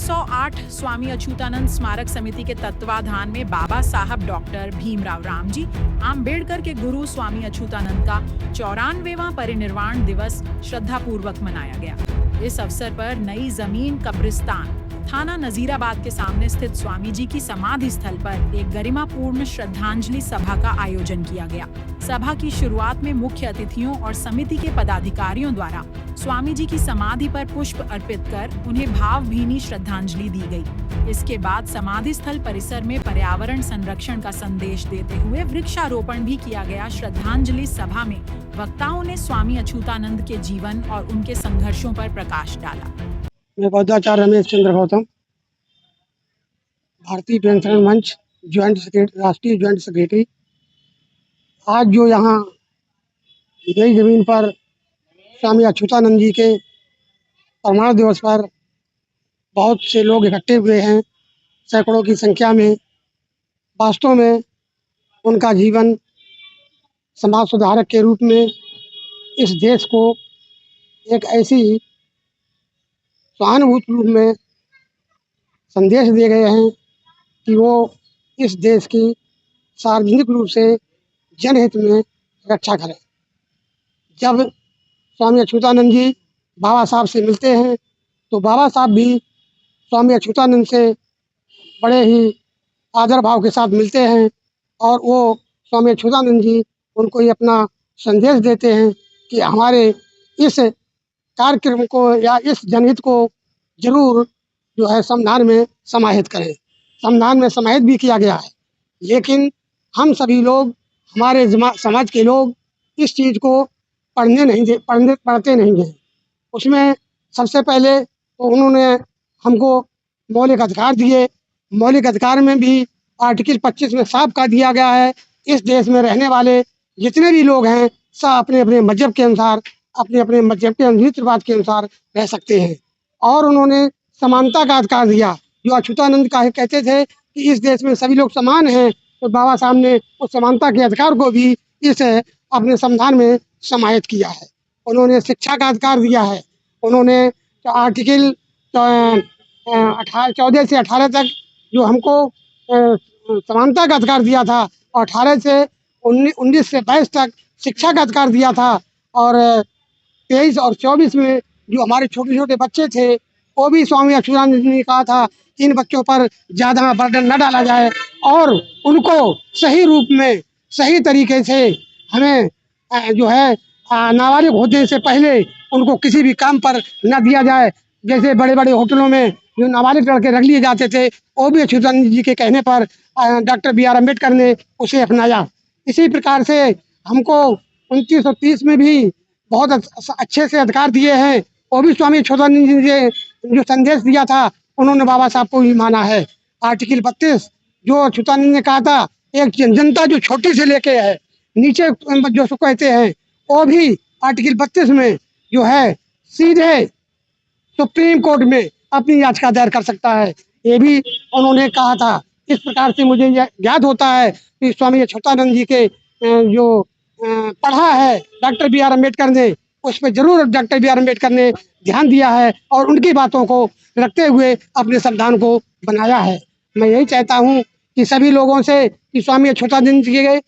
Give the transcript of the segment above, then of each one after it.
108 स्वामी अच्युतानंद स्मारक समिति के तत्वाधान में बाबा साहब डॉक्टर भीमराव रामजी आम्बेडकर के गुरु स्वामी अच्युतानंद का 94वां परिनिर्वाण दिवस श्रद्धापूर्वक मनाया गया। इस अवसर पर नई जमीन कब्रिस्तान थाना नजीराबाद के सामने स्थित स्वामी जी की समाधि स्थल पर एक गरिमापूर्ण श्रद्धांजलि सभा का आयोजन किया गया। सभा की शुरुआत में मुख्य अतिथियों और समिति के पदाधिकारियों द्वारा स्वामी जी की समाधि पर पुष्प अर्पित कर उन्हें भावभीनी श्रद्धांजलि दी गई। इसके बाद समाधि स्थल परिसर में पर्यावरण संरक्षण का संदेश देते हुए वृक्षारोपण भी किया गया। श्रद्धांजलि सभा में वक्ताओं ने स्वामी अच्युतानंद के जीवन और उनके संघर्षों पर प्रकाश डाला। मैं बौद्धाचार्य रमेश चंद्र गौतम, भारतीय पेंशन मंच ज्वाइंट सेक्रेटरी, राष्ट्रीय ज्वाइंट सेक्रेटरी। आज जो यहाँ नई जमीन पर स्वामी अच्युतानंद जी के प्रमाण दिवस पर बहुत से लोग इकट्ठे हुए हैं, सैकड़ों की संख्या में। वास्तव में उनका जीवन समाज सुधारक के रूप में इस देश को एक ऐसी सहानुभूति रूप में संदेश दिए गए हैं कि वो इस देश की सार्वजनिक रूप से जनहित में रक्षा करें। जब स्वामी अच्युतानंद जी बाबा साहब से मिलते हैं तो बाबा साहब भी स्वामी अच्युतानंद से बड़े ही आदर भाव के साथ मिलते हैं और वो स्वामी अच्युतानंद जी उनको ये अपना संदेश देते हैं कि हमारे इस कार्यक्रम को या इस जनहित को जरूर जो है संविधान में समाहित करें। संविधान में समाहित भी किया गया है, लेकिन हम सभी लोग, हमारे समाज के लोग इस चीज़ को पढ़ते नहीं हैं। उसमें सबसे पहले तो उन्होंने हमको मौलिक अधिकार दिए। मौलिक अधिकार में भी आर्टिकल 25 में साफ कह दिया गया है, इस देश में रहने वाले जितने भी लोग हैं सब अपने अपने मजहब के अनुसार, अपने अपने मजहब के रीति रिवाज के अनुसार रह सकते हैं। और उन्होंने समानता का अधिकार दिया। जो अच्युतानंद का कहते थे कि इस देश में सभी लोग समान हैं, तो बाबा साहब ने उस समानता के अधिकार को भी इस अपने संविधान में समाहित किया है। उन्होंने शिक्षा का अधिकार दिया है। उन्होंने आर्टिकल 14 से 18 तक जो हमको समानता का अधिकार दिया था, और 18 से 19 से 22 तक शिक्षा का अधिकार दिया था, और 23 और 24 में जो हमारे छोटे छोटे बच्चे थे वो भी स्वामी अच्युतानंद जी ने कहा था इन बच्चों पर ज़्यादा बर्डन न डाला जाए और उनको सही रूप में, सही तरीके से हमें जो है नाबालिग होने से पहले उनको किसी भी काम पर न दिया जाए। जैसे बड़े बड़े होटलों में जो नाबालिग लड़के रख लिए जाते थे, वो भी अच्युतानंद जी के कहने पर डॉक्टर B.R. अम्बेडकर ने उसे अपनाया। इसी प्रकार से हमको 2930 में भी बहुत अच्छे से अधिकार दिए हैं। वो भी स्वामी अच्युतानंद जी ने जो संदेश दिया था उन्होंने बाबा साहब को भी माना है। आर्टिकल 32 जो अच्युतानंद ने कहा था, एक जनता जो छोटी से लेके है नीचे जो कहते हैं, वो भी आर्टिकल 32 में जो है सीधे सुप्रीम कोर्ट में अपनी याचिका दायर कर सकता है, ये भी उन्होंने कहा था। इस प्रकार से मुझे यह ज्ञात होता है कि स्वामी अच्युतानंद जी के जो पढ़ा है डॉक्टर B.R. अम्बेडकर ने, उस पर जरूर डॉक्टर B.R. अम्बेडकर ने ध्यान दिया है और उनकी बातों को रखते हुए अपने संविधान को बनाया है। मैं यही चाहता हूँ कि सभी लोगों से कि स्वामी अच्युतानंद जी के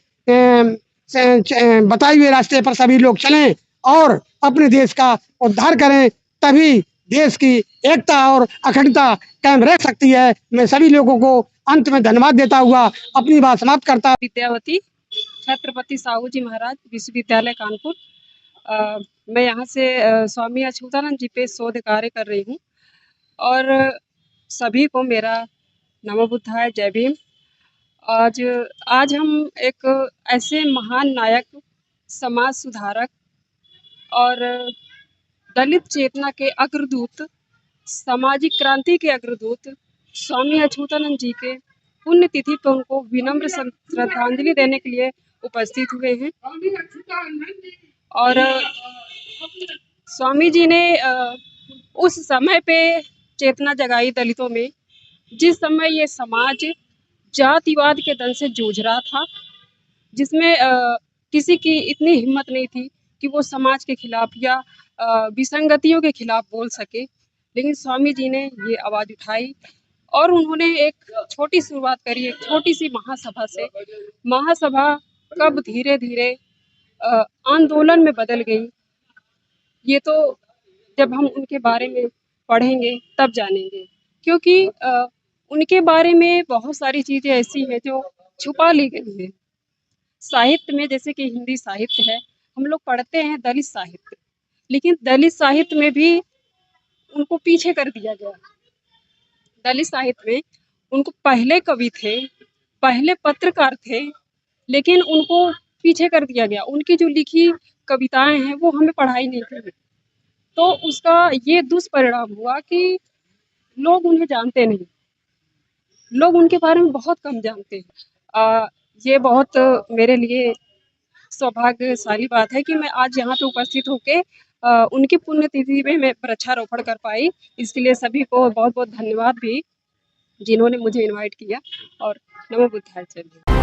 बताए हुए रास्ते पर सभी लोग चलें और अपने देश का उद्धार करें, तभी देश की एकता और अखंडता कायम रह सकती है। मैं सभी लोगों को अंत में धन्यवाद देता हुआ अपनी बात समाप्त करता हूं। विद्यावती, छत्रपति साहू जी महाराज विश्वविद्यालय कानपुर। मैं यहाँ से स्वामी अच्युतानंद जी पे शोध कार्य कर रही हूँ और सभी को मेरा नमो बुद्धाय, जय भीम। आज हम एक ऐसे महान नायक, समाज सुधारक और दलित चेतना के अग्रदूत, सामाजिक क्रांति के अग्रदूत स्वामी अच्युतानंद जी के पुण्यतिथि पर उनको विनम्र श्रद्धांजलि देने के लिए उपस्थित हुए हैं। और स्वामी जी ने उस समय पे चेतना जगाई दलितों में, जिस समय ये समाज जातिवाद के दल से जूझ रहा था, जिसमें किसी की इतनी हिम्मत नहीं थी कि वो समाज के खिलाफ या विसंगतियों के खिलाफ बोल सके। लेकिन स्वामी जी ने ये आवाज़ उठाई और उन्होंने एक छोटी शुरुआत करी, एक छोटी सी महासभा से। महासभा कब धीरे धीरे आंदोलन में बदल गई, ये तो जब हम उनके बारे में पढ़ेंगे तब जानेंगे, क्योंकि उनके बारे में बहुत सारी चीज़ें ऐसी हैं जो छुपा ली गई हैं। साहित्य में जैसे कि हिंदी साहित्य है, हम लोग पढ़ते हैं दलित साहित्य, लेकिन दलित साहित्य में भी उनको पीछे कर दिया गया। दलित साहित्य में उनको पहले कवि थे, पहले पत्रकार थे, लेकिन उनको पीछे कर दिया गया। उनकी जो लिखी कविताएं हैं वो हमें पढ़ाई नहीं गई, तो उसका ये दुष्परिणाम हुआ कि लोग उन्हें जानते नहीं, लोग उनके बारे में बहुत कम जानते हैं। ये बहुत मेरे लिए सौभाग्यशाली बात है कि मैं आज यहाँ पे उपस्थित होके उनकी पुण्यतिथि में मैं वृक्षारोपण कर पाई। इसके लिए सभी को बहुत बहुत धन्यवाद भी, जिन्होंने मुझे इनवाइट किया। और नमो बुद्धाय।